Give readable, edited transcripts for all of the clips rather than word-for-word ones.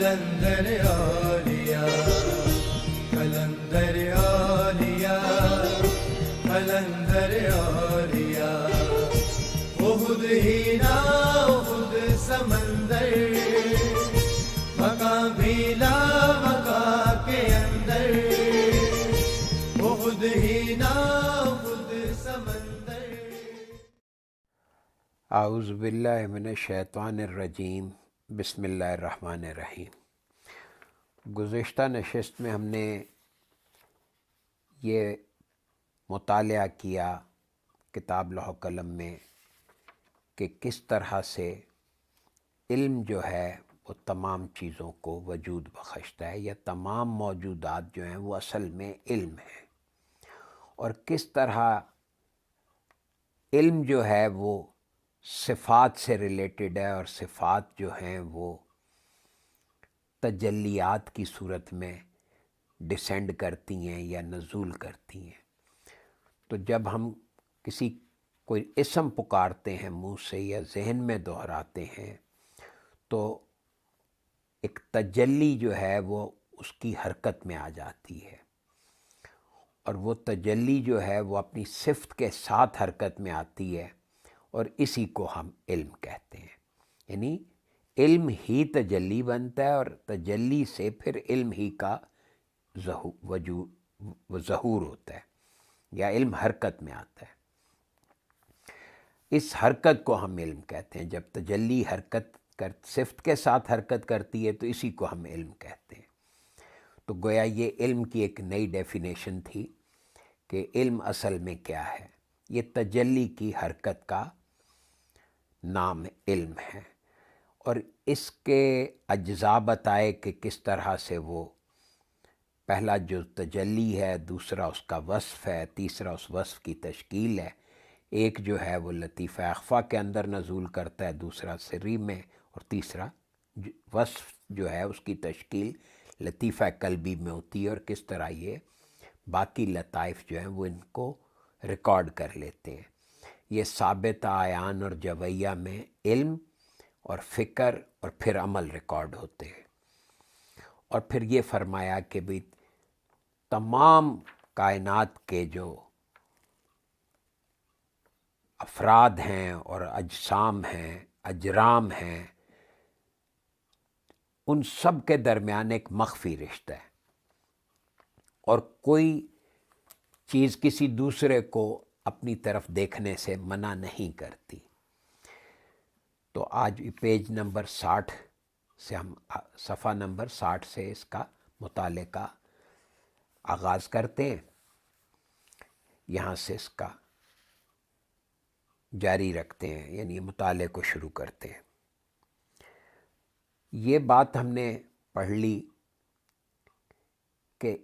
قلندر اولیاء قلندر اولیاء قلندر اولیاء احد ہینا احد سمندر مقام بھی لا مقام کے اندر احد ہینا احد سمندر. اعوذ باللہ من الشیطان الرجیم. بسم اللہ الرحمن الرحیم. گزشتہ نشست میں ہم نے یہ مطالعہ کیا کتاب لوح و قلم میں کہ کس طرح سے علم جو ہے وہ تمام چیزوں کو وجود بخشتا ہے، یا تمام موجودات جو ہیں وہ اصل میں علم ہے، اور کس طرح علم جو ہے وہ صفات سے ریلیٹڈ ہے، اور صفات جو ہیں وہ تجلیات کی صورت میں ڈسینڈ کرتی ہیں یا نزول کرتی ہیں. تو جب ہم کسی کوئی اسم پکارتے ہیں منہ سے یا ذہن میں دہراتے ہیں تو ایک تجلی جو ہے وہ اس کی حرکت میں آ جاتی ہے، اور وہ تجلی جو ہے وہ اپنی صفت کے ساتھ حرکت میں آتی ہے، اور اسی کو ہم علم کہتے ہیں. یعنی علم ہی تجلی بنتا ہے، اور تجلی سے پھر علم ہی کا ظہور ہوتا ہے، یا علم حرکت میں آتا ہے. اس حرکت کو ہم علم کہتے ہیں. جب تجلی صفت کے ساتھ حرکت کرتی ہے تو اسی کو ہم علم کہتے ہیں. تو گویا یہ علم کی ایک نئی ڈیفینیشن تھی کہ علم اصل میں کیا ہے. یہ تجلی کی حرکت کا نام علم ہے، اور اس کے اجزاء بتائے کہ کس طرح سے وہ پہلا جو تجلی ہے، دوسرا اس کا وصف ہے، تیسرا اس وصف کی تشکیل ہے. ایک جو ہے وہ لطیفہ اخفیٰ کے اندر نزول کرتا ہے، دوسرا سری میں، اور تیسرا وصف جو ہے اس کی تشکیل لطیفہ قلبی میں ہوتی ہے، اور کس طرح یہ باقی لطائف جو ہیں وہ ان کو ریکارڈ کر لیتے ہیں. یہ ثابت عیان اور جویہ میں علم اور فکر اور پھر عمل ریکارڈ ہوتے ہیں. اور پھر یہ فرمایا کہ بھی تمام کائنات کے جو افراد ہیں اور اجسام ہیں، اجرام ہیں، ان سب کے درمیان ایک مخفی رشتہ ہے، اور کوئی چیز کسی دوسرے کو اپنی طرف دیکھنے سے منع نہیں کرتی. تو آج پیج نمبر 60 سے ہم صفحہ نمبر 60 سے اس کا مطالعے کا آغاز کرتے ہیں. یہاں سے اس کا جاری رکھتے ہیں، یعنی مطالعے کو شروع کرتے ہیں. یہ بات ہم نے پڑھ لی کہ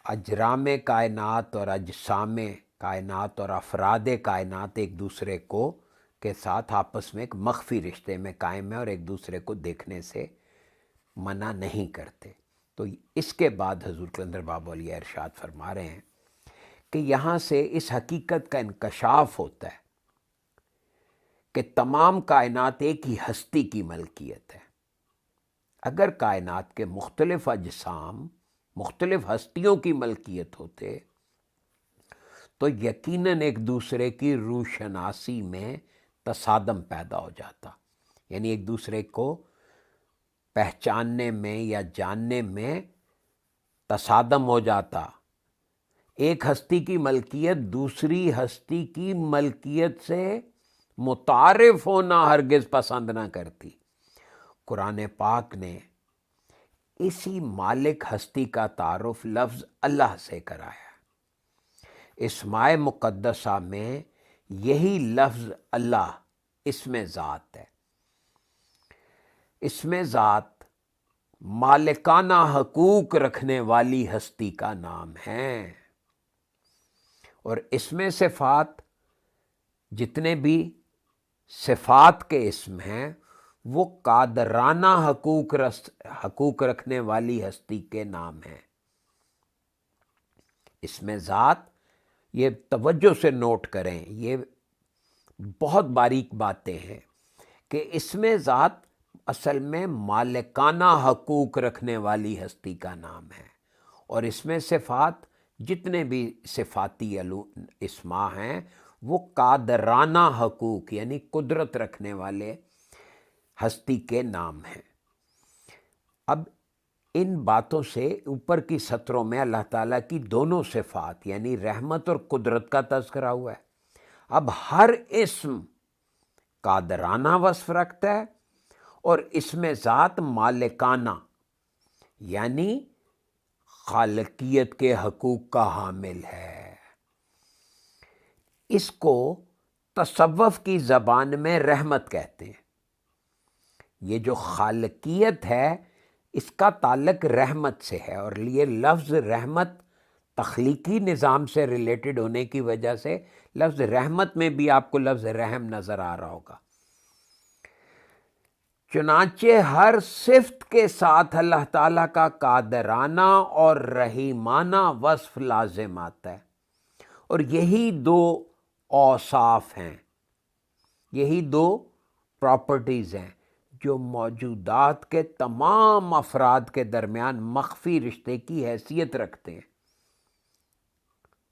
اجرام کائنات اور اجسام کائنات اور افراد کائنات ایک دوسرے کو کے ساتھ آپس میں ایک مخفی رشتے میں قائم ہیں، اور ایک دوسرے کو دیکھنے سے منع نہیں کرتے. تو اس کے بعد حضور قلندر بابا علیہ ارشاد فرما رہے ہیں کہ یہاں سے اس حقیقت کا انکشاف ہوتا ہے کہ تمام کائنات ایک ہی ہستی کی ملکیت ہے. اگر کائنات کے مختلف اجسام مختلف ہستیوں کی ملکیت ہوتے تو یقیناً ایک دوسرے کی روشناسی میں تصادم پیدا ہو جاتا، یعنی ایک دوسرے کو پہچاننے میں یا جاننے میں تصادم ہو جاتا. ایک ہستی کی ملکیت دوسری ہستی کی ملکیت سے متعارف ہونا ہرگز پسند نہ کرتی. قرآن پاک نے اسی مالک ہستی کا تعارف لفظ اللہ سے کرایا. اسماء مقدسہ میں یہی لفظ اللہ اسم ذات ہے. اسم ذات مالکانہ حقوق رکھنے والی ہستی کا نام ہے، اور اسم صفات جتنے بھی صفات کے اسم ہیں وہ قادرانہ حقوق رکھنے والی ہستی کے نام ہیں. اسم ذات، یہ توجہ سے نوٹ کریں، یہ بہت باریک باتیں ہیں کہ اسم ذات اصل میں مالکانہ حقوق رکھنے والی ہستی کا نام ہے، اور اس میں صفات جتنے بھی صفاتی اسماء ہیں وہ قادرانہ حقوق یعنی قدرت رکھنے والے ہستی کے نام ہیں۔ اب ان باتوں سے اوپر کی سطروں میں اللہ تعالیٰ کی دونوں صفات یعنی رحمت اور قدرت کا تذکرہ ہوا ہے۔ اب ہر اسم قادرانہ وصف رکھتا ہے اور اس میں ذات مالکانہ یعنی خالقیت کے حقوق کا حامل ہے۔ اس کو تصوف کی زبان میں رحمت کہتے ہیں۔ یہ جو خالقیت ہے اس کا تعلق رحمت سے ہے، اور یہ لفظ رحمت تخلیقی نظام سے ریلیٹڈ ہونے کی وجہ سے لفظ رحمت میں بھی آپ کو لفظ رحم نظر آ رہا ہوگا۔ چنانچہ ہر صفت کے ساتھ اللہ تعالیٰ کا قادرانہ اور رحیمانہ وصف لازم آتا ہے، اور یہی دو اوصاف ہیں، یہی دو پراپرٹیز ہیں جو موجودات کے تمام افراد کے درمیان مخفی رشتے کی حیثیت رکھتے ہیں۔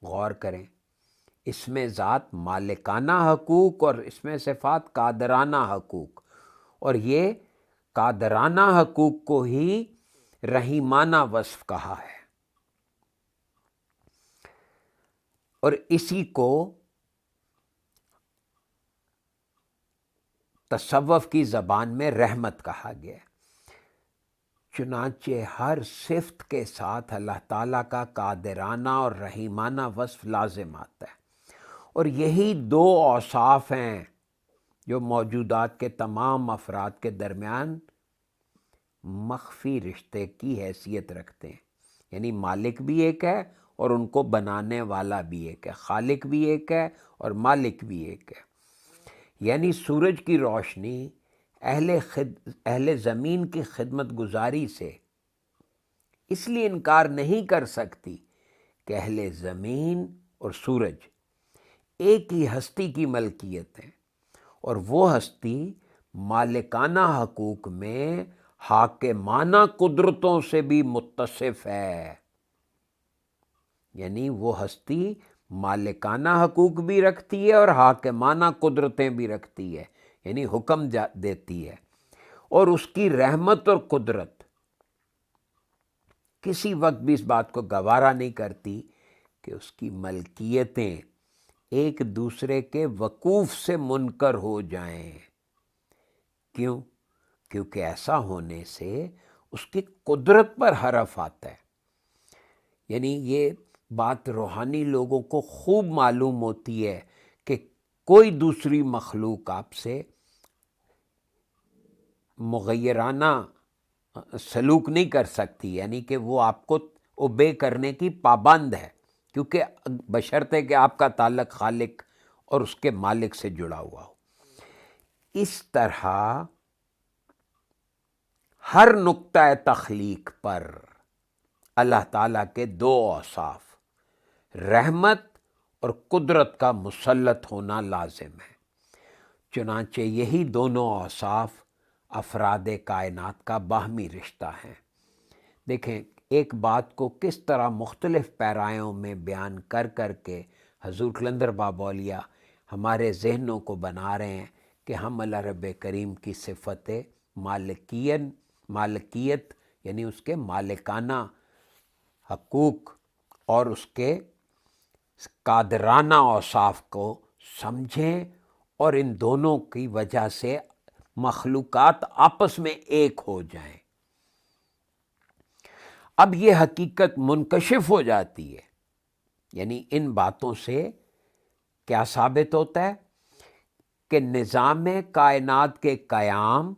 غور کریں، اس میں ذات مالکانہ حقوق اور اس میں صفات قادرانہ حقوق، اور یہ قادرانہ حقوق کو ہی رحیمانہ وصف کہا ہے، اور اسی کو تصوف کی زبان میں رحمت کہا گیا۔ چنانچہ ہر صفت کے ساتھ اللہ تعالیٰ کا قادرانہ اور رحیمانہ وصف لازم آتا ہے، اور یہی دو اوصاف ہیں جو موجودات کے تمام افراد کے درمیان مخفی رشتے کی حیثیت رکھتے ہیں، یعنی مالک بھی ایک ہے اور ان کو بنانے والا بھی ایک ہے، خالق بھی ایک ہے اور مالک بھی ایک ہے۔ یعنی سورج کی روشنی اہل زمین کی خدمت گزاری سے اس لیے انکار نہیں کر سکتی کہ اہل زمین اور سورج ایک ہی ہستی کی ملکیت ہے، اور وہ ہستی مالکانہ حقوق میں حاکمانہ قدرتوں سے بھی متصف ہے، یعنی وہ ہستی مالکانہ حقوق بھی رکھتی ہے اور حاکمانہ قدرتیں بھی رکھتی ہے، یعنی حکم دیتی ہے، اور اس کی رحمت اور قدرت کسی وقت بھی اس بات کو گوارا نہیں کرتی کہ اس کی ملکیتیں ایک دوسرے کے وقوف سے منکر ہو جائیں۔ کیوں؟ کیونکہ ایسا ہونے سے اس کی قدرت پر حرف آتا ہے۔ یعنی یہ بات روحانی لوگوں کو خوب معلوم ہوتی ہے کہ کوئی دوسری مخلوق آپ سے مغیرانہ سلوک نہیں کر سکتی، یعنی کہ وہ آپ کو اوبے کرنے کی پابند ہے، کیونکہ بشرطے کہ آپ کا تعلق خالق اور اس کے مالک سے جڑا ہوا ہو۔ اس طرح ہر نقطہ تخلیق پر اللہ تعالیٰ کے دو اوصاف رحمت اور قدرت کا مسلط ہونا لازم ہے۔ چنانچہ یہی دونوں اوصاف افراد کائنات کا باہمی رشتہ ہیں۔ دیکھیں ایک بات کو کس طرح مختلف پیرایوں میں بیان کر کر کے حضور قلندر بابا اولیاء ہمارے ذہنوں کو بنا رہے ہیں کہ ہم اللہ رب کریم کی صفت مالکیت یعنی اس کے مالکانہ حقوق اور اس کے قادرانہ اوصاف کو سمجھیں، اور ان دونوں کی وجہ سے مخلوقات آپس میں ایک ہو جائیں۔ اب یہ حقیقت منکشف ہو جاتی ہے، یعنی ان باتوں سے کیا ثابت ہوتا ہے کہ نظام کائنات کے قیام،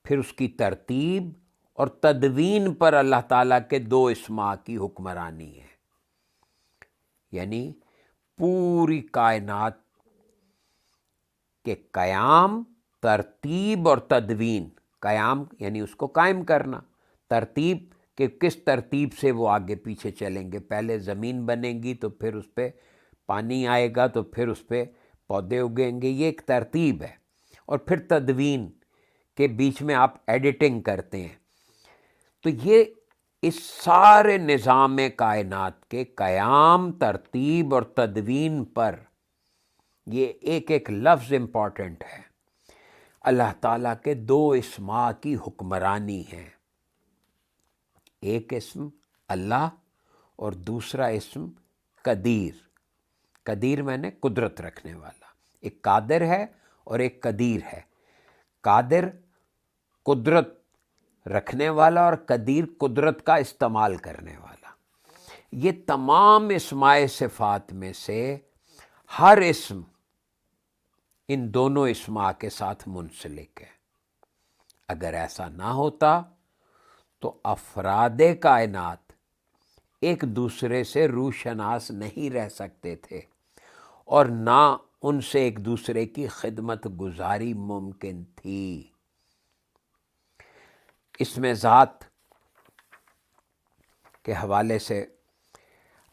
پھر اس کی ترتیب اور تدوین پر اللہ تعالیٰ کے دو اسماء کی حکمرانی ہے، یعنی پوری کائنات کے قیام، ترتیب اور تدوین۔ قیام یعنی اس کو قائم کرنا، ترتیب کہ کس ترتیب سے وہ آگے پیچھے چلیں گے، پہلے زمین بنے گی تو پھر اس پہ پانی آئے گا تو پھر اس پہ پودے اگیں گے، یہ ایک ترتیب ہے۔ اور پھر تدوین کے بیچ میں آپ ایڈیٹنگ کرتے ہیں. تو یہ اس سارے نظام کائنات کے قیام، ترتیب اور تدوین پر یہ ایک ایک لفظ امپورٹنٹ ہے. اللہ تعالیٰ کے 2 اسماء کی حکمرانی ہے. ایک اسم اللہ اور دوسرا اسم قدیر. قدیر میں نے قدرت رکھنے والا. ایک قادر ہے اور ایک قدیر ہے. قادر قدرت رکھنے والا اور قدیر قدرت کا استعمال کرنے والا. یہ تمام اسماء صفات میں سے ہر اسم ان دونوں اسماء کے ساتھ منسلک ہے. اگر ایسا نہ ہوتا تو افراد کائنات ایک دوسرے سے روشناس نہیں رہ سکتے تھے اور نہ ان سے ایک دوسرے کی خدمت گزاری ممکن تھی. اس میں ذات کے حوالے سے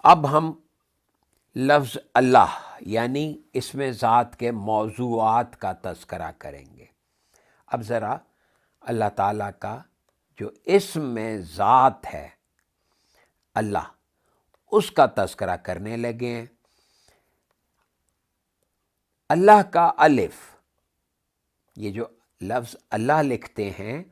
اب ہم لفظ اللہ یعنی اس میں ذات کے موضوعات کا تذکرہ کریں گے. اب ذرا اللہ تعالیٰ کا جو اسم میں ذات ہے اللہ، اس کا تذکرہ کرنے لگے ہیں. اللہ کا الف، یہ جو لفظ اللہ لکھتے ہیں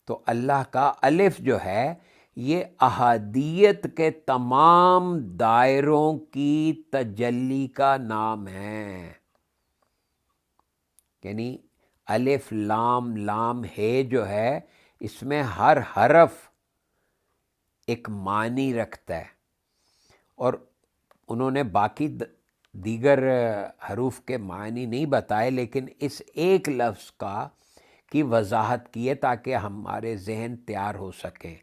تو اللہ کا الف جو ہے یہ احادیت کے تمام دائروں کی تجلی کا نام ہے. یعنی الف لام لام ہے جو ہے اس میں ہر حرف ایک معنی رکھتا ہے، اور انہوں نے باقی دیگر حروف کے معنی نہیں بتائے، لیکن اس ایک لفظ کی وضاحت کی ہے تاکہ ہمارے ذہن تیار ہو سکیں.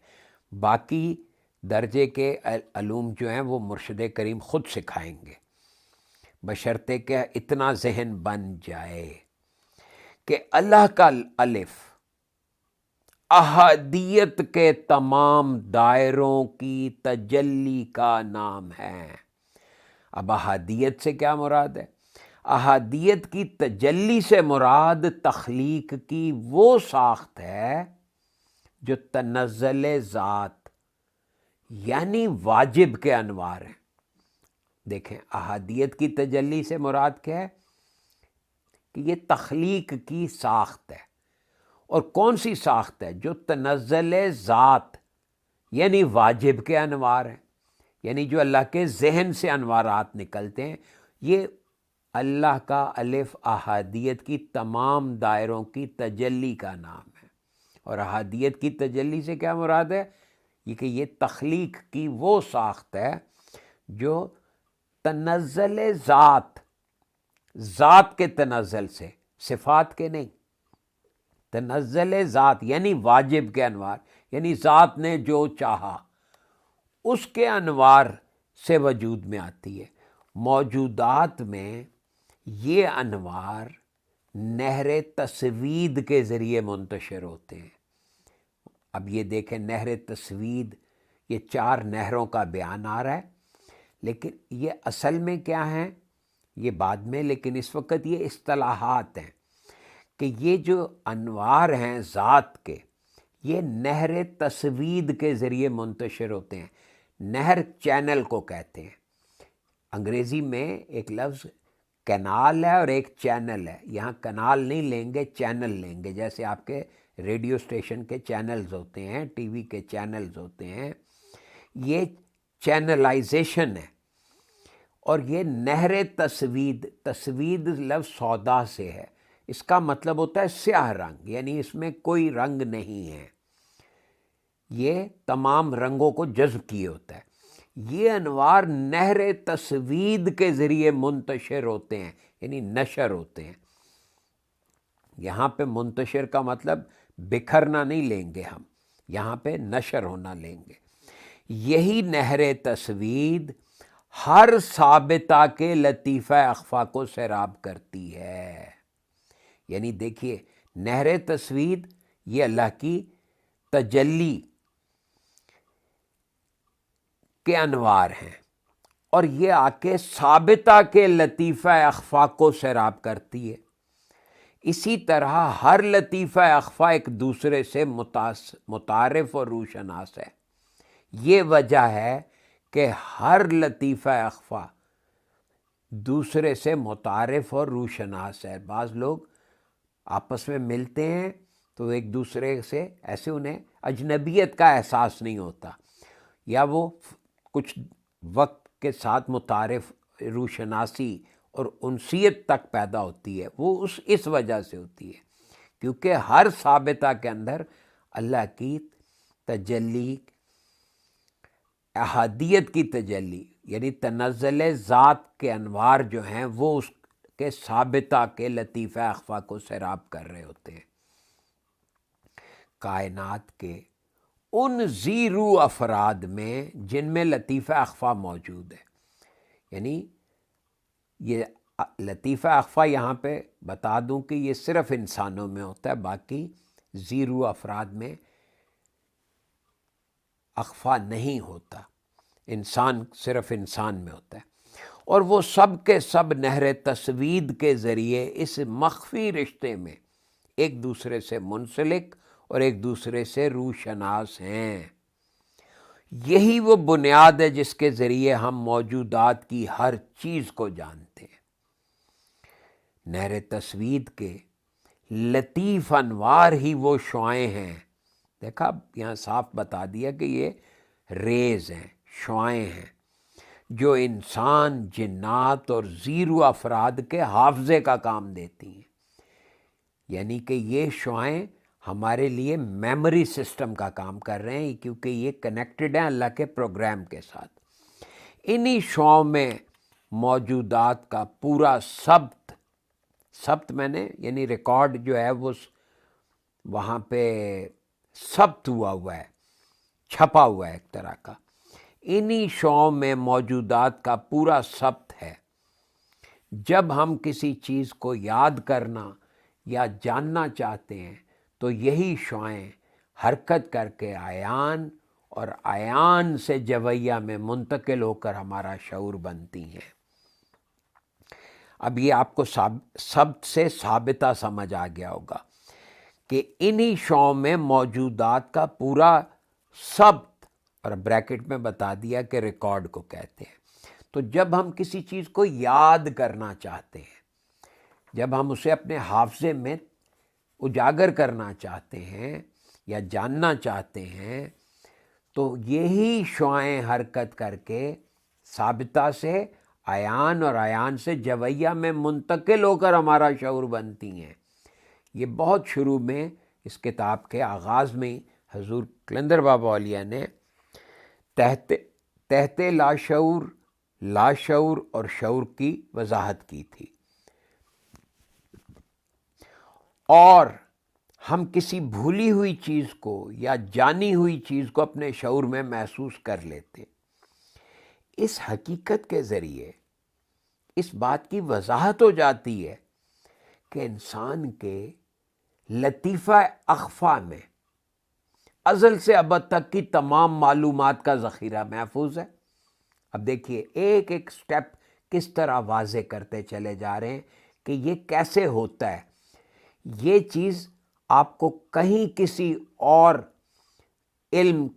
باقی درجے کے علوم جو ہیں وہ مرشد کریم خود سکھائیں گے، بشرطے کہ اتنا ذہن بن جائے کہ اللہ کا الف احادیت کے تمام دائروں کی تجلی کا نام ہے. اب احادیت سے کیا مراد ہے؟ احادیت کی تجلی سے مراد تخلیق کی وہ ساخت ہے جو تنزل ذات یعنی واجب کے انوار ہیں. دیکھیں، احادیت کی تجلی سے مراد کیا ہے کہ یہ تخلیق کی ساخت ہے. اور کون سی ساخت ہے؟ جو تنزل ذات یعنی واجب کے انوار ہیں، یعنی جو اللہ کے ذہن سے انوارات نکلتے ہیں. یہ اللہ کا الف احادیت کی تمام دائروں کی تجلی کا نام ہے. اور احادیت کی تجلی سے کیا مراد ہے؟ یہ کہ یہ تخلیق کی وہ ساخت ہے جو تنزل ذات کے تنزل سے، صفات کے نہیں. تنزل ذات یعنی واجب کے انوار، یعنی ذات نے جو چاہا اس کے انوار سے وجود میں آتی ہے. موجودات میں یہ انوار نہر تسوید کے ذریعے منتشر ہوتے ہیں. اب یہ دیکھیں، نہر تسوید، یہ 4 نہروں کا بیان آ رہا ہے، لیکن یہ اصل میں کیا ہیں یہ بعد میں، لیکن اس وقت یہ اصطلاحات ہیں کہ یہ جو انوار ہیں ذات کے، یہ نہر تسوید کے ذریعے منتشر ہوتے ہیں. نہر چینل کو کہتے ہیں. انگریزی میں ایک لفظ کینال ہے اور ایک چینل ہے. یہاں کنال نہیں لیں گے، چینل لیں گے. جیسے آپ کے ریڈیو اسٹیشن کے چینلز ہوتے ہیں، ٹی وی کے چینلز ہوتے ہیں، یہ چینلائزیشن ہے. اور یہ نہر تسوید، تسوید لفظ سودا سے ہے، اس کا مطلب ہوتا ہے سیاہ رنگ، یعنی اس میں کوئی رنگ نہیں ہے، یہ تمام رنگوں کو جذب کیے ہوتا ہے. یہ انوار نہر تسوید کے ذریعے منتشر ہوتے ہیں، یعنی نشر ہوتے ہیں. یہاں پہ منتشر کا مطلب بکھرنا نہیں لیں گے ہم، یہاں پہ نشر ہونا لیں گے. یہی نہر تسوید ہر ثابتہ کے لطیفہ اخفا کو سیراب کرتی ہے. یعنی دیکھیے، نہر تسوید یہ اللہ کی تجلی کے انوار ہیں، اور یہ آ کے ثابتہ کے لطیفہ اخفا کو سیراب کرتی ہے. اسی طرح ہر لطیفہ اخفا ایک دوسرے سے متعارف اور روشناس ہے۔ یہ وجہ ہے کہ ہر لطیفہ اخفا دوسرے سے متعارف اور روشناس ہے۔ بعض لوگ آپس میں ملتے ہیں تو ایک دوسرے سے ایسے انہیں اجنبیت کا احساس نہیں ہوتا، یا وہ کچھ وقت کے ساتھ متعارف، روشناسی اور انسیت تک پیدا ہوتی ہے، وہ اس وجہ سے ہوتی ہے کیونکہ ہر ثابتہ کے اندر اللہ کی تجلی، احادیت کی تجلی، یعنی تنزل ذات کے انوار جو ہیں وہ اس کے ثابتہ کے لطیفہ اخفا کو سیراب کر رہے ہوتے ہیں۔ کائنات کے ان زیرو افراد میں جن میں لطیفہ اخفا موجود ہے، یعنی یہ لطیفہ اخفا یہاں پہ بتا دوں کہ یہ صرف انسانوں میں ہوتا ہے، باقی زیرو افراد میں اخفا نہیں ہوتا، انسان صرف انسان میں ہوتا ہے، اور وہ سب کے سب نہر تسوید کے ذریعے اس مخفی رشتے میں ایک دوسرے سے منسلک اور ایک دوسرے سے روشناس ہیں۔ یہی وہ بنیاد ہے جس کے ذریعے ہم موجودات کی ہر چیز کو جانتے ہیں۔ نہر تسوید کے لطیف انوار ہی وہ شعاعیں ہیں، دیکھا یہاں صاف بتا دیا کہ یہ ریز ہیں، شعاعیں ہیں جو انسان، جنات اور زیرو افراد کے حافظے کا کام دیتی ہیں، یعنی کہ یہ شعاعیں ہمارے لیے میموری سسٹم کا کام کر رہے ہیں کیونکہ یہ کنیکٹڈ ہیں اللہ کے پروگرام کے ساتھ۔ انہی شعاعوں میں موجودات کا پورا ثبت میں نے یعنی ریکارڈ جو ہے وہ وہاں پہ ثبت ہوا ہے، چھپا ہوا ہے ایک طرح کا۔ انہی شعاعوں میں موجودات کا پورا ثبت ہے۔ جب ہم کسی چیز کو یاد کرنا یا جاننا چاہتے ہیں تو یہی شعاعیں حرکت کر کے عیان اور عیان سے جویہ میں منتقل ہو کر ہمارا شعور بنتی ہیں۔ اب یہ آپ کو ثبت سے ثابتہ سمجھ آ گیا ہوگا کہ انہی شعاعوں میں موجودات کا پورا ثبت، اور بریکٹ میں بتا دیا کہ ریکارڈ کو کہتے ہیں۔ تو جب ہم کسی چیز کو یاد کرنا چاہتے ہیں، جب ہم اسے اپنے حافظے میں اجاگر کرنا چاہتے ہیں یا جاننا چاہتے ہیں، تو یہی شعاعیں حرکت کر کے ثابتہ سے عیان اور عیان سے جویہ میں منتقل ہو کر ہمارا شعور بنتی ہیں۔ یہ بہت شروع میں اس کتاب کے آغاز میں حضور قلندر بابا اولیاء نے تحت لاشعور اور شعور کی وضاحت کی تھی۔ اور ہم کسی بھولی ہوئی چیز کو یا جانی ہوئی چیز کو اپنے شعور میں محسوس کر لیتے۔ اس حقیقت کے ذریعے اس بات کی وضاحت ہو جاتی ہے کہ انسان کے لطیفہ اخفا میں ازل سے ابد تک کی تمام معلومات کا ذخیرہ محفوظ ہے۔ اب دیکھیے ایک ایک سٹیپ کس طرح واضح کرتے چلے جا رہے ہیں کہ یہ کیسے ہوتا ہے۔ یہ چیز آپ کو کہیں کسی اور علم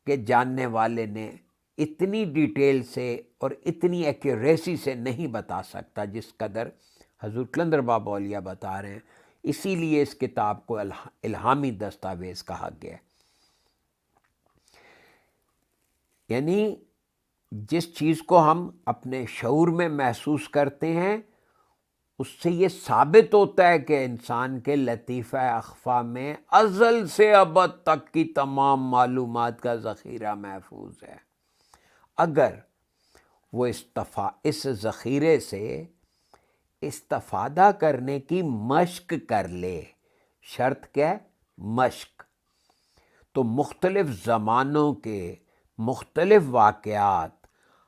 کے جاننے والے نے اتنی ڈیٹیل سے اور اتنی ایکوریسی سے نہیں بتا سکتا جس قدر حضور قلندر بابا اولیاء بتا رہے ہیں۔ اسی لیے اس کتاب کو الہامی دستاویز کہا گیا ہے۔ یعنی جس چیز کو ہم اپنے شعور میں محسوس کرتے ہیں اس سے یہ ثابت ہوتا ہے کہ انسان کے لطیفہ اخفا میں ازل سے ابد تک کی تمام معلومات کا ذخیرہ محفوظ ہے۔ اگر وہ اس ذخیرے سے استفادہ کرنے کی مشق کر لے، شرط کیا ہے؟ مشق، تو مختلف زمانوں کے مختلف واقعات،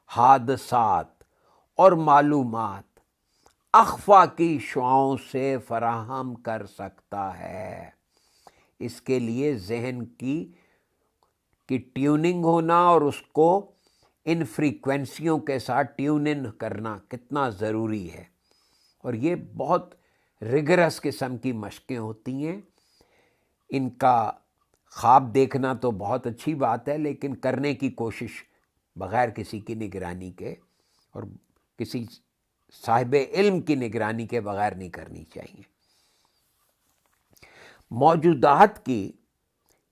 حادثات اور معلومات اخفا کی شعاعوں سے فراہم کر سکتا ہے۔ اس کے لیے ذہن کی ٹیوننگ ہونا اور اس کو ان فریکوینسیوں کے ساتھ ٹیون ان کرنا کتنا ضروری ہے، اور یہ بہت ریگرس قسم کی مشقیں ہوتی ہیں. ان کا خواب دیکھنا تو بہت اچھی بات ہے، لیکن کرنے کی کوشش بغیر کسی کی نگرانی کے اور کسی صاحب علم کی نگرانی کے بغیر نہیں کرنی چاہیے. موجودات کی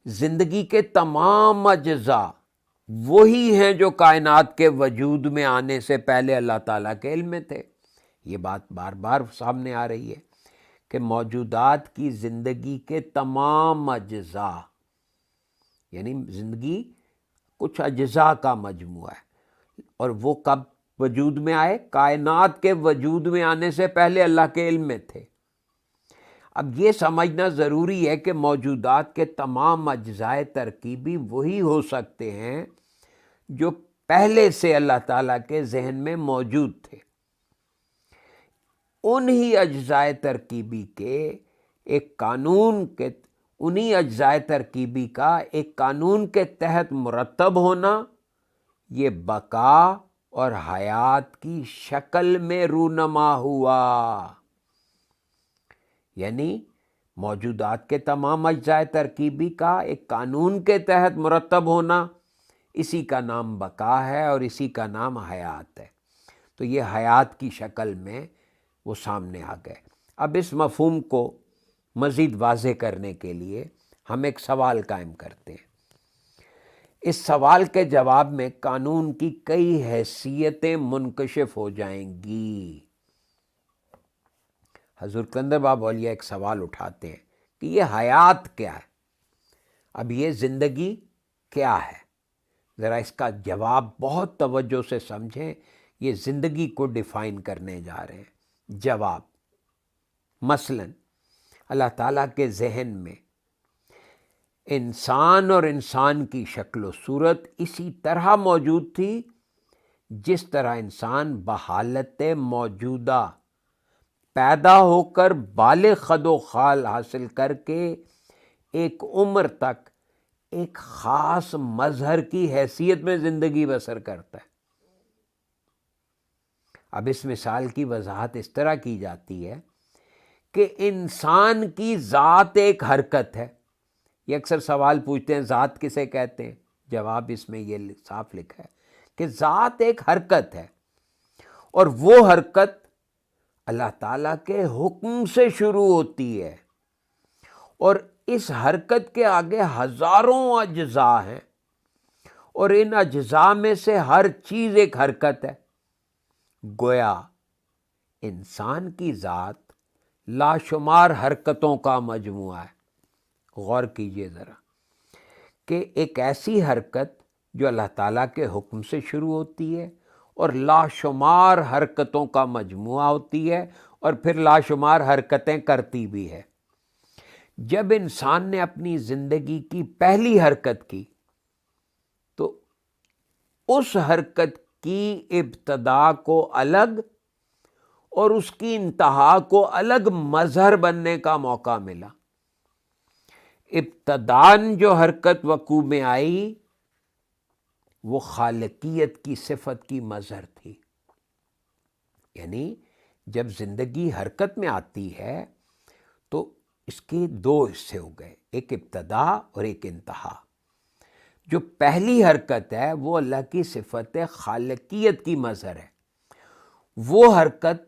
زندگی کے تمام اجزاء وہی ہیں جو کائنات کے وجود میں آنے سے پہلے اللہ تعالیٰ کے علم میں تھے. یہ بات بار بار سامنے آ رہی ہے کہ موجودات کی زندگی کے تمام اجزاء، یعنی زندگی کچھ اجزاء کا مجموعہ ہے، اور وہ کب وجود میں آئے؟ کائنات کے وجود میں آنے سے پہلے اللہ کے علم میں تھے. اب یہ سمجھنا ضروری ہے کہ موجودات کے تمام اجزاء ترکیبی وہی ہو سکتے ہیں جو پہلے سے اللہ تعالیٰ کے ذہن میں موجود تھے. انہی اجزاء ترکیبی کے ایک قانون کے انہی اجزاء ترکیبی کا ایک قانون کے تحت مرتب ہونا، یہ بقا اور حیات کی شکل میں رونما ہوا. یعنی موجودات کے تمام اجزاء ترکیبی کا ایک قانون کے تحت مرتب ہونا، اسی کا نام بقا ہے اور اسی کا نام حیات ہے. تو یہ حیات کی شکل میں وہ سامنے آ گئے. اب اس مفہوم کو مزید واضح کرنے کے لیے ہم ایک سوال قائم کرتے ہیں. اس سوال کے جواب میں قانون کی کئی حیثیتیں منکشف ہو جائیں گی. حضور کلندر بابا اولیاء ایک سوال اٹھاتے ہیں کہ یہ حیات کیا ہے؟ اب یہ زندگی کیا ہے؟ ذرا اس کا جواب بہت توجہ سے سمجھیں. یہ زندگی کو ڈیفائن کرنے جا رہے ہیں. جواب: مثلا اللہ تعالیٰ کے ذہن میں انسان اور انسان کی شکل و صورت اسی طرح موجود تھی جس طرح انسان بحالت موجودہ پیدا ہو کر بالغ قد و خال حاصل کر کے ایک عمر تک ایک خاص مظہر کی حیثیت میں زندگی بسر کرتا ہے. اب اس مثال کی وضاحت اس طرح کی جاتی ہے کہ انسان کی ذات ایک حرکت ہے. یہ اکثر سوال پوچھتے ہیں ذات کسے کہتے ہیں؟ جواب اس میں یہ صاف لکھا ہے کہ ذات ایک حرکت ہے، اور وہ حرکت اللہ تعالیٰ کے حکم سے شروع ہوتی ہے، اور اس حرکت کے آگے ہزاروں اجزاء ہیں، اور ان اجزاء میں سے ہر چیز ایک حرکت ہے. گویا انسان کی ذات لاشمار حرکتوں کا مجموعہ ہے. غور کیجئے ذرا کہ ایک ایسی حرکت جو اللہ تعالیٰ کے حکم سے شروع ہوتی ہے اور لاشمار حرکتوں کا مجموعہ ہوتی ہے، اور پھر لاشمار حرکتیں کرتی بھی ہے. جب انسان نے اپنی زندگی کی پہلی حرکت کی تو اس حرکت کی ابتدا کو الگ اور اس کی انتہا کو الگ مظہر بننے کا موقع ملا. ابتداً جو حرکت وقوع میں آئی وہ خالقیت کی صفت کی مظہر تھی. یعنی جب زندگی حرکت میں آتی ہے تو اس کے دو حصے ہو گئے، ایک ابتدا اور ایک انتہا. جو پہلی حرکت ہے وہ اللہ کی صفت خالقیت کی مظہر ہے. وہ حرکت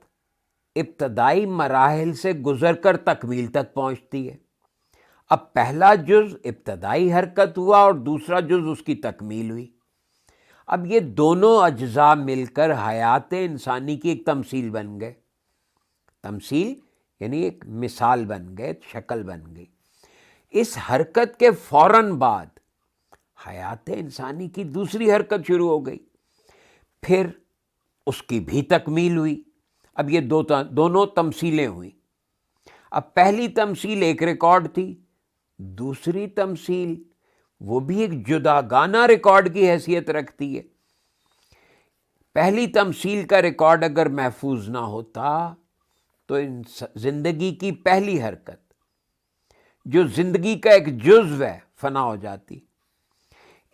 ابتدائی مراحل سے گزر کر تکمیل تک پہنچتی ہے. اب پہلا جز ابتدائی حرکت ہوا اور دوسرا جز اس کی تکمیل ہوئی. اب یہ دونوں اجزاء مل کر حیات انسانی کی ایک تمثیل بن گئے. تمثیل یعنی ایک مثال بن گئے، شکل بن گئی. اس حرکت کے فوراً بعد حیات انسانی کی دوسری حرکت شروع ہو گئی، پھر اس کی بھی تکمیل ہوئی. اب یہ دونوں تمثیلیں ہوئیں. اب پہلی تمثیل ایک ریکارڈ تھی، دوسری تمثیل وہ بھی ایک جداگانہ ریکارڈ کی حیثیت رکھتی ہے. پہلی تمثیل کا ریکارڈ اگر محفوظ نہ ہوتا تو زندگی کی پہلی حرکت جو زندگی کا ایک جزو ہے فنا ہو جاتی.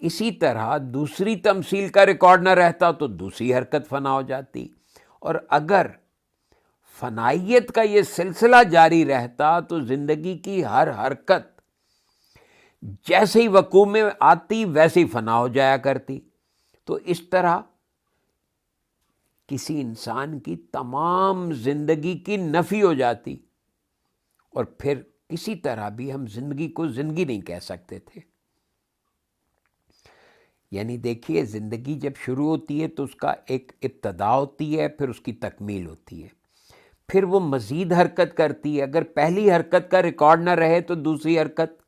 اسی طرح دوسری تمثیل کا ریکارڈ نہ رہتا تو دوسری حرکت فنا ہو جاتی. اور اگر فنائیت کا یہ سلسلہ جاری رہتا تو زندگی کی ہر حرکت جیسے ہی وقوع میں آتی ویسے ہی فنا ہو جایا کرتی. تو اس طرح کسی انسان کی تمام زندگی کی نفی ہو جاتی، اور پھر کسی طرح بھی ہم زندگی کو زندگی نہیں کہہ سکتے تھے. یعنی دیکھیے، زندگی جب شروع ہوتی ہے تو اس کا ایک ابتدا ہوتی ہے، پھر اس کی تکمیل ہوتی ہے، پھر وہ مزید حرکت کرتی ہے. اگر پہلی حرکت کا ریکارڈ نہ رہے تو دوسری حرکت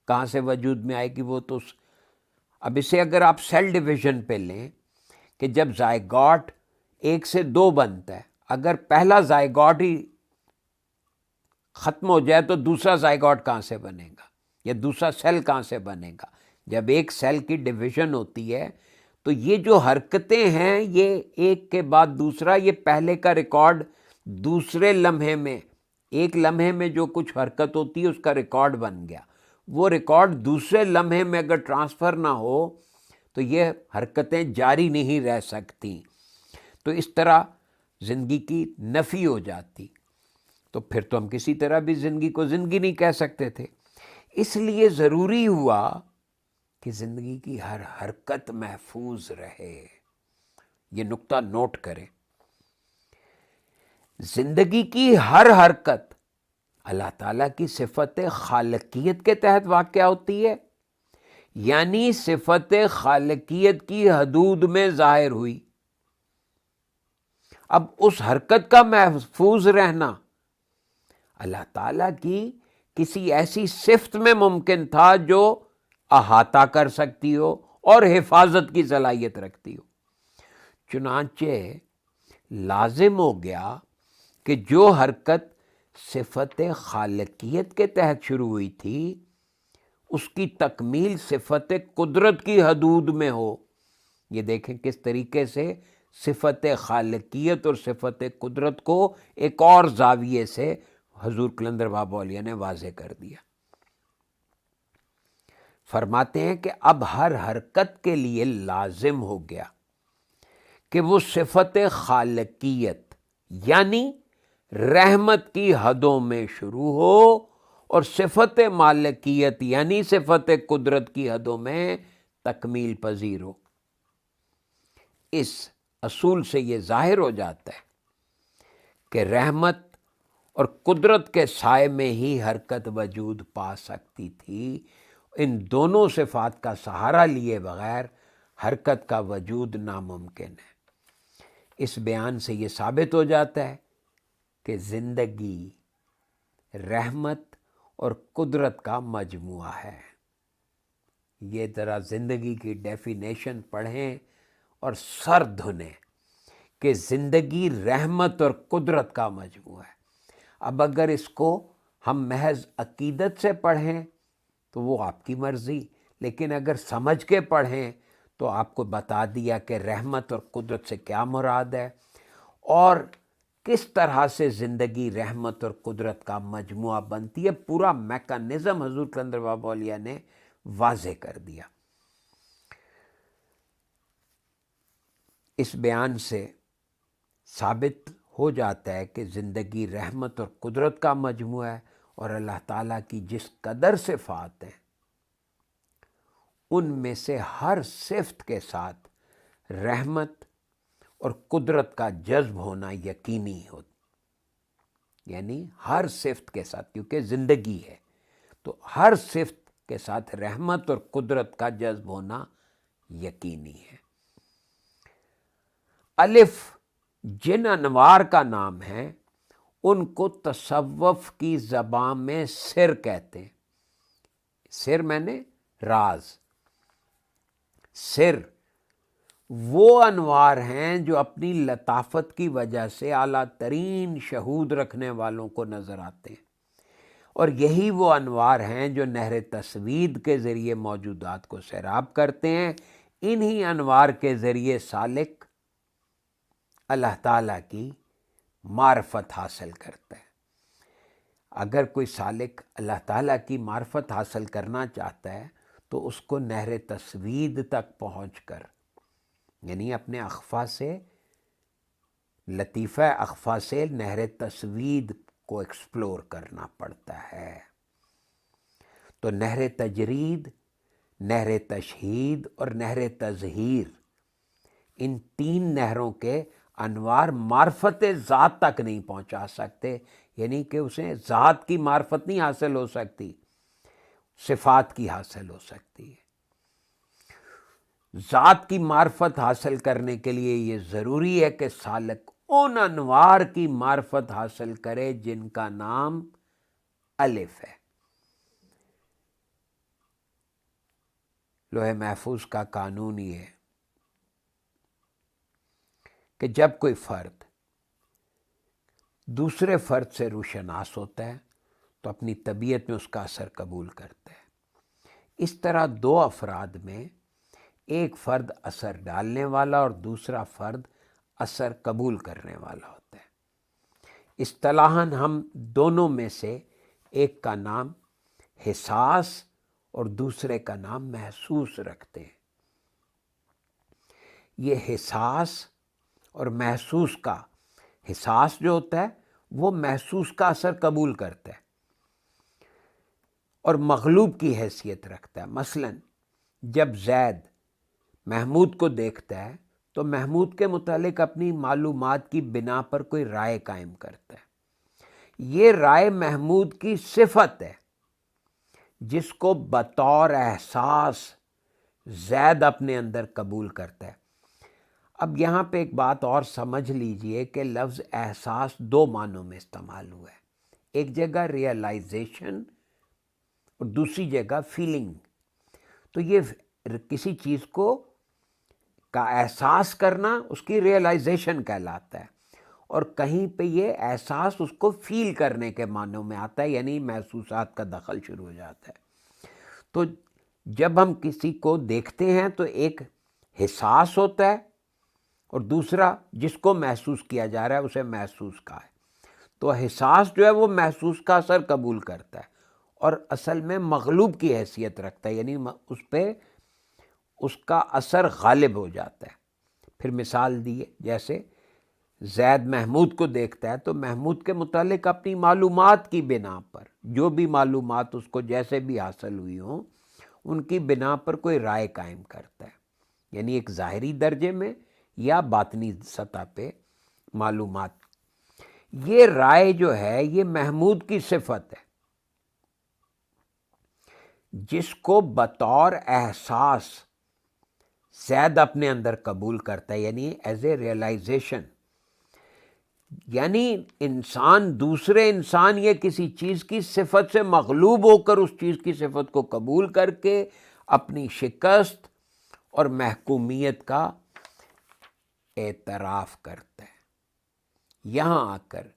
کہاں سے وجود میں آئے گی؟ وہ تو اب اسے اگر آپ سیل ڈویژن پہ لیں کہ جب زائگاٹ 1 سے 2 بنتا ہے، اگر پہلا زائگاٹ ہی ختم ہو جائے تو دوسرا زائگاٹ کہاں سے بنے گا، یا دوسرا سیل کہاں سے بنے گا؟ جب ایک سیل کی ڈویژن ہوتی ہے تو یہ جو حرکتیں ہیں یہ ایک کے بعد دوسرا، یہ پہلے کا ریکارڈ دوسرے لمحے میں، ایک لمحے میں جو کچھ حرکت ہوتی ہے اس کا ریکارڈ بن گیا. وہ ریکارڈ دوسرے لمحے میں اگر ٹرانسفر نہ ہو تو یہ حرکتیں جاری نہیں رہ سکتی. تو اس طرح زندگی کی نفی ہو جاتی، تو پھر تو ہم کسی طرح بھی زندگی کو زندگی نہیں کہہ سکتے تھے. اس لیے ضروری ہوا کہ زندگی کی ہر حرکت محفوظ رہے. یہ نقطہ نوٹ کریں، زندگی کی ہر حرکت اللہ تعالیٰ کی صفت خالقیت کے تحت واقع ہوتی ہے، یعنی صفت خالقیت کی حدود میں ظاہر ہوئی. اب اس حرکت کا محفوظ رہنا اللہ تعالیٰ کی کسی ایسی صفت میں ممکن تھا جو احاطہ کر سکتی ہو اور حفاظت کی صلاحیت رکھتی ہو. چنانچہ لازم ہو گیا کہ جو حرکت صفت خالقیت کے تحت شروع ہوئی تھی اس کی تکمیل صفت قدرت کی حدود میں ہو. یہ دیکھیں کس طریقے سے صفت خالقیت اور صفت قدرت کو ایک اور زاویے سے حضور قلندر بابا اولیاء نے واضح کر دیا. فرماتے ہیں کہ اب ہر حرکت کے لیے لازم ہو گیا کہ وہ صفت خالقیت یعنی رحمت کی حدوں میں شروع ہو اور صفت مالکیت یعنی صفت قدرت کی حدوں میں تکمیل پذیر ہو. اس اصول سے یہ ظاہر ہو جاتا ہے کہ رحمت اور قدرت کے سائے میں ہی حرکت وجود پا سکتی تھی. ان دونوں صفات کا سہارا لیے بغیر حرکت کا وجود ناممکن ہے. اس بیان سے یہ ثابت ہو جاتا ہے کہ زندگی رحمت اور قدرت کا مجموعہ ہے. یہ ذرا زندگی کی ڈیفینیشن پڑھیں اور سر دھنیں کہ زندگی رحمت اور قدرت کا مجموعہ ہے. اب اگر اس کو ہم محض عقیدت سے پڑھیں تو وہ آپ کی مرضی، لیکن اگر سمجھ کے پڑھیں تو آپ کو بتا دیا کہ رحمت اور قدرت سے کیا مراد ہے اور کس طرح سے زندگی رحمت اور قدرت کا مجموعہ بنتی ہے. پورا میکانزم حضور قلندر بابا اولیاء نے واضح کر دیا. اس بیان سے ثابت ہو جاتا ہے کہ زندگی رحمت اور قدرت کا مجموعہ ہے، اور اللہ تعالیٰ کی جس قدر صفات ہیں ان میں سے ہر صفت کے ساتھ رحمت اور قدرت کا جذب ہونا یقینی ہو. یعنی ہر صفت کے ساتھ، کیونکہ زندگی ہے تو ہر صفت کے ساتھ رحمت اور قدرت کا جذب ہونا یقینی ہے. الف جن انوار کا نام ہے ان کو تصوف کی زبان میں سر کہتے ہیں. سر میں نے راز. سر وہ انوار ہیں جو اپنی لطافت کی وجہ سے اعلیٰ ترین شہود رکھنے والوں کو نظر آتے ہیں، اور یہی وہ انوار ہیں جو نہر تسوید کے ذریعے موجودات کو سیراب کرتے ہیں. انہی انوار کے ذریعے سالک اللہ تعالیٰ کی معرفت حاصل کرتا ہے. اگر کوئی سالک اللہ تعالیٰ کی معرفت حاصل کرنا چاہتا ہے تو اس کو نہر تسوید تک پہنچ کر، یعنی اپنے اخفا سے لطیفہ اخفا سے نہر تصوید کو ایکسپلور کرنا پڑتا ہے۔ تو نہر تجرید، نہر تشہید اور نہر تظہیر، ان تین نہروں کے انوار معرفت ذات تک نہیں پہنچا سکتے، یعنی کہ اسے ذات کی معرفت نہیں حاصل ہو سکتی، صفات کی حاصل ہو سکتی ہے۔ ذات کی معرفت حاصل کرنے کے لیے یہ ضروری ہے کہ سالک ان انوار کی معرفت حاصل کرے جن کا نام الف ہے۔ لوح محفوظ کا قانون یہ ہے کہ جب کوئی فرد دوسرے فرد سے روشناس ہوتا ہے تو اپنی طبیعت میں اس کا اثر قبول کرتا ہے۔ اس طرح دو افراد میں ایک فرد اثر ڈالنے والا اور دوسرا فرد اثر قبول کرنے والا ہوتا ہے۔ اصطلاحاً ہم دونوں میں سے ایک کا نام حساس اور دوسرے کا نام محسوس رکھتے ہیں۔ یہ حساس اور محسوس کا، حساس جو ہوتا ہے وہ محسوس کا اثر قبول کرتا ہے اور مغلوب کی حیثیت رکھتا ہے۔ مثلاً جب زید محمود کو دیکھتا ہے تو محمود کے متعلق اپنی معلومات کی بنا پر کوئی رائے قائم کرتا ہے۔ یہ رائے محمود کی صفت ہے جس کو بطور احساس زید اپنے اندر قبول کرتا ہے۔ اب یہاں پہ ایک بات اور سمجھ لیجئے کہ لفظ احساس دو معنوں میں استعمال ہوا ہے، ایک جگہ ریئلائزیشن اور دوسری جگہ فیلنگ۔ تو یہ کسی چیز کو کا احساس کرنا اس کی ریئلائزیشن کہلاتا ہے، اور کہیں پہ یہ احساس اس کو فیل کرنے کے معنوں میں آتا ہے، یعنی محسوسات کا دخل شروع ہو جاتا ہے۔ تو جب ہم کسی کو دیکھتے ہیں تو ایک حساس ہوتا ہے اور دوسرا جس کو محسوس کیا جا رہا ہے اسے محسوس کا ہے۔ تو حساس جو ہے وہ محسوس کا اثر قبول کرتا ہے اور اصل میں مغلوب کی حیثیت رکھتا ہے، یعنی اس پہ اس کا اثر غالب ہو جاتا ہے۔ پھر مثال دیے، جیسے زید محمود کو دیکھتا ہے تو محمود کے متعلق اپنی معلومات کی بنا پر، جو بھی معلومات اس کو جیسے بھی حاصل ہوئی ہوں، ان کی بنا پر کوئی رائے قائم کرتا ہے، یعنی ایک ظاہری درجے میں یا باطنی سطح پہ معلومات۔ یہ رائے جو ہے یہ محمود کی صفت ہے جس کو بطور احساس زید اپنے اندر قبول کرتا ہے، یعنی ایز اے ریئلائزیشن۔ یعنی انسان، دوسرے انسان یہ کسی چیز کی صفت سے مغلوب ہو کر اس چیز کی صفت کو قبول کر کے اپنی شکست اور محکومیت کا اعتراف کرتا ہے۔ یہاں آ کر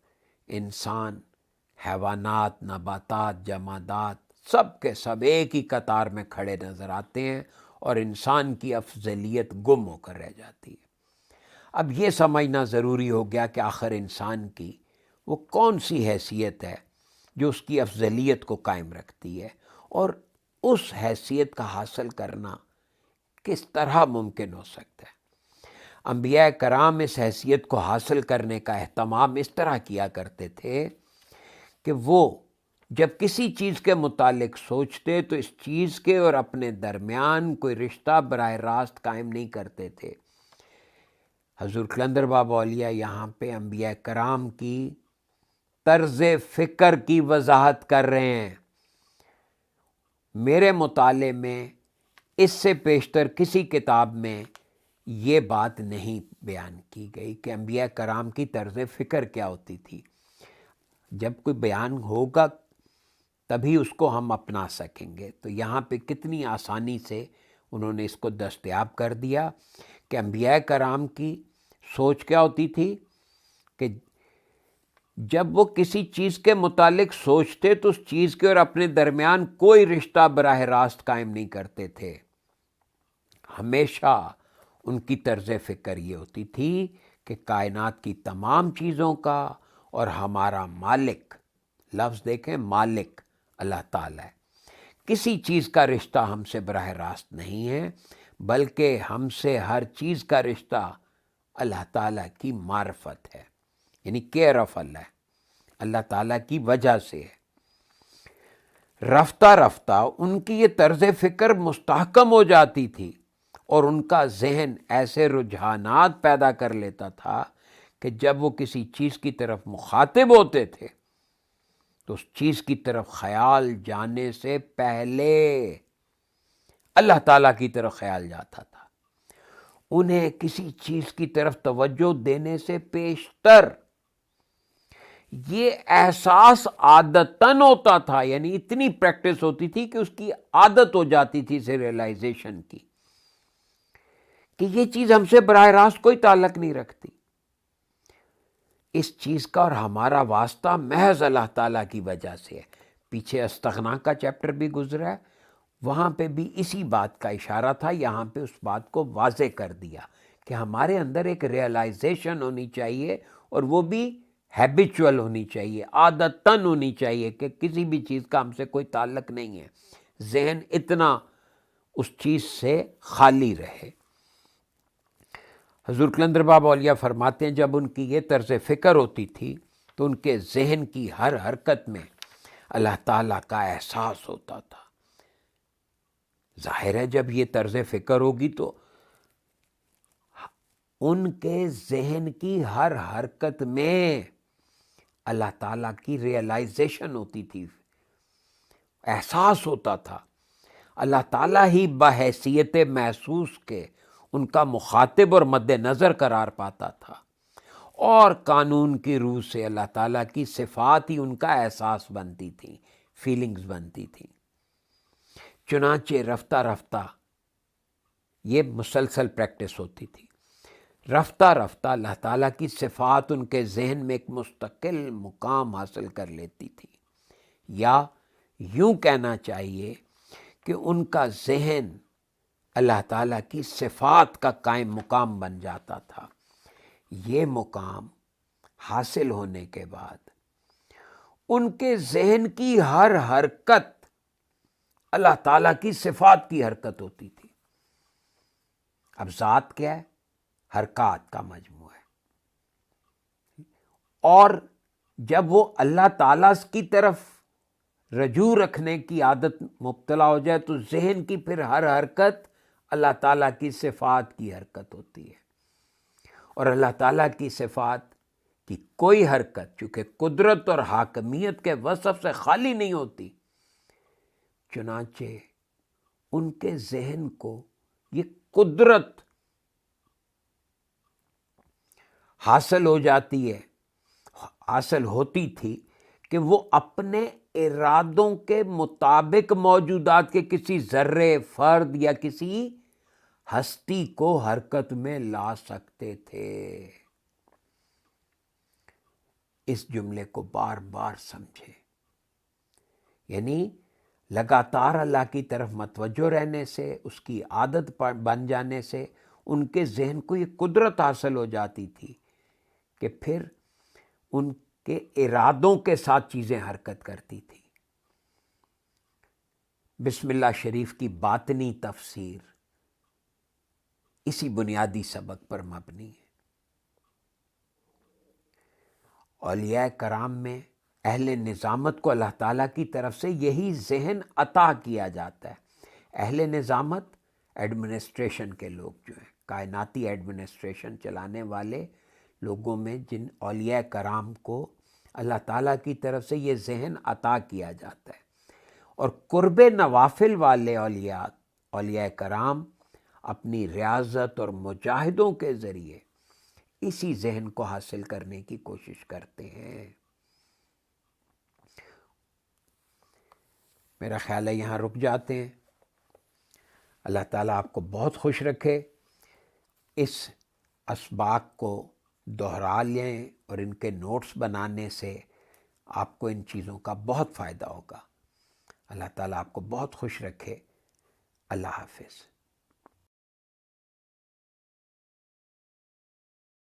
انسان، حیوانات، نباتات، جمادات سب کے سب ایک ہی قطار میں کھڑے نظر آتے ہیں اور انسان کی افضلیت گم ہو کر رہ جاتی ہے۔ اب یہ سمجھنا ضروری ہو گیا کہ آخر انسان کی وہ کون سی حیثیت ہے جو اس کی افضلیت کو قائم رکھتی ہے، اور اس حیثیت کا حاصل کرنا کس طرح ممکن ہو سکتا ہے۔ انبیاء کرام اس حیثیت کو حاصل کرنے کا اہتمام اس طرح کیا کرتے تھے کہ وہ جب کسی چیز کے متعلق سوچتے تو اس چیز کے اور اپنے درمیان کوئی رشتہ براہ راست قائم نہیں کرتے تھے۔ حضور قلندر بابا اولیاء یہاں پہ انبیاء کرام کی طرز فکر کی وضاحت کر رہے ہیں۔ میرے مطالعے میں اس سے پیشتر کسی کتاب میں یہ بات نہیں بیان کی گئی کہ انبیاء کرام کی طرز فکر کیا ہوتی تھی۔ جب کوئی بیان ہوگا تبھی اس کو ہم اپنا سکیں گے۔ تو یہاں پہ کتنی آسانی سے انہوں نے اس کو دستیاب کر دیا کہ انبیاء کرام کی سوچ کیا ہوتی تھی کہ جب وہ کسی چیز کے متعلق سوچتے تو اس چیز کے اور اپنے درمیان کوئی رشتہ براہ راست قائم نہیں کرتے تھے۔ ہمیشہ ان کی طرز فکر یہ ہوتی تھی کہ کائنات کی تمام چیزوں کا اور ہمارا مالک، لفظ دیکھیں، مالک اللہ تعالیٰ ہے، کسی چیز کا رشتہ ہم سے براہ راست نہیں ہے، بلکہ ہم سے ہر چیز کا رشتہ اللہ تعالیٰ کی معرفت ہے۔ یعنی کیئر آف اللہ ہے، اللہ تعالیٰ کی وجہ سے ہے۔ رفتہ رفتہ ان کی یہ طرز فکر مستحکم ہو جاتی تھی اور ان کا ذہن ایسے رجحانات پیدا کر لیتا تھا کہ جب وہ کسی چیز کی طرف مخاطب ہوتے تھے تو اس چیز کی طرف خیال جانے سے پہلے اللہ تعالیٰ کی طرف خیال جاتا تھا، انہیں کسی چیز کی طرف توجہ دینے سے پیشتر یہ احساس عادتاً ہوتا تھا، یعنی اتنی پریکٹس ہوتی تھی کہ اس کی عادت ہو جاتی تھی اسے ریئلائزیشن کی کہ یہ چیز ہم سے براہ راست کوئی تعلق نہیں رکھتی، اس چیز کا اور ہمارا واسطہ محض اللہ تعالیٰ کی وجہ سے ہے۔ پیچھے استغنا کا چیپٹر بھی گزرا ہے، وہاں پہ بھی اسی بات کا اشارہ تھا، یہاں پہ اس بات کو واضح کر دیا کہ ہمارے اندر ایک ریئلائزیشن ہونی چاہیے اور وہ بھی ہیبیچول ہونی چاہیے، عادتاً ہونی چاہیے کہ کسی بھی چیز کا ہم سے کوئی تعلق نہیں ہے، ذہن اتنا اس چیز سے خالی رہے۔ حضور کلندر بابا اولیاء فرماتے ہیں جب ان کی یہ طرز فکر ہوتی تھی تو ان کے ذہن کی ہر حرکت میں اللہ تعالیٰ کا احساس ہوتا تھا۔ ظاہر ہے جب یہ طرز فکر ہوگی تو ان کے ذہن کی ہر حرکت میں اللہ تعالیٰ کی ریئلائزیشن ہوتی تھی، احساس ہوتا تھا، اللہ تعالیٰ ہی بحیثیت محسوس کے ان کا مخاطب اور مد نظر قرار پاتا تھا، اور قانون کی روح سے اللہ تعالیٰ کی صفات ہی ان کا احساس بنتی تھیں، فیلنگز بنتی تھیں۔ چنانچہ رفتہ رفتہ یہ مسلسل پریکٹس ہوتی تھی، رفتہ رفتہ اللہ تعالیٰ کی صفات ان کے ذہن میں ایک مستقل مقام حاصل کر لیتی تھی، یا یوں کہنا چاہیے کہ ان کا ذہن اللہ تعالیٰ کی صفات کا قائم مقام بن جاتا تھا۔ یہ مقام حاصل ہونے کے بعد ان کے ذہن کی ہر حرکت اللہ تعالیٰ کی صفات کی حرکت ہوتی تھی۔ اب ذات کیا ہے؟ حرکات کا مجموعہ ہے، اور جب وہ اللہ تعالیٰ کی طرف رجوع رکھنے کی عادت مبتلا ہو جائے تو ذہن کی پھر ہر حرکت اللہ تعالیٰ کی صفات کی حرکت ہوتی ہے، اور اللہ تعالیٰ کی صفات کی کوئی حرکت چونکہ قدرت اور حاکمیت کے وصف سے خالی نہیں ہوتی، چنانچہ ان کے ذہن کو یہ قدرت حاصل ہو جاتی ہے، حاصل ہوتی تھی کہ وہ اپنے ارادوں کے مطابق موجودات کے کسی ذرے، فرد یا کسی ہستی کو حرکت میں لا سکتے تھے۔ اس جملے کو بار بار سمجھے، یعنی لگاتار اللہ کی طرف متوجہ رہنے سے، اس کی عادت بن جانے سے ان کے ذہن کو یہ قدرت حاصل ہو جاتی تھی کہ پھر ان کے ارادوں کے ساتھ چیزیں حرکت کرتی تھی۔ بسم اللہ شریف کی باطنی تفسیر اسی بنیادی سبق پر مبنی ہے۔ اولیاء کرام میں اہل نظامت کو اللہ تعالیٰ کی طرف سے یہی ذہن عطا کیا جاتا ہے۔ اہل نظامت ایڈمنسٹریشن کے لوگ جو ہیں، کائناتی ایڈمنسٹریشن چلانے والے لوگوں میں جن اولیاء کرام کو اللہ تعالیٰ کی طرف سے یہ ذہن عطا کیا جاتا ہے، اور قرب نوافل والے اولیاء کرام اپنی ریاضت اور مجاہدوں کے ذریعے اسی ذہن کو حاصل کرنے کی کوشش کرتے ہیں۔ میرا خیال ہے یہاں رک جاتے ہیں۔ اللہ تعالیٰ آپ کو بہت خوش رکھے، اس اسباق کو دہرا لیں اور ان کے نوٹس بنانے سے آپ کو ان چیزوں کا بہت فائدہ ہوگا۔ اللہ تعالیٰ آپ کو بہت خوش رکھے۔ اللہ حافظ۔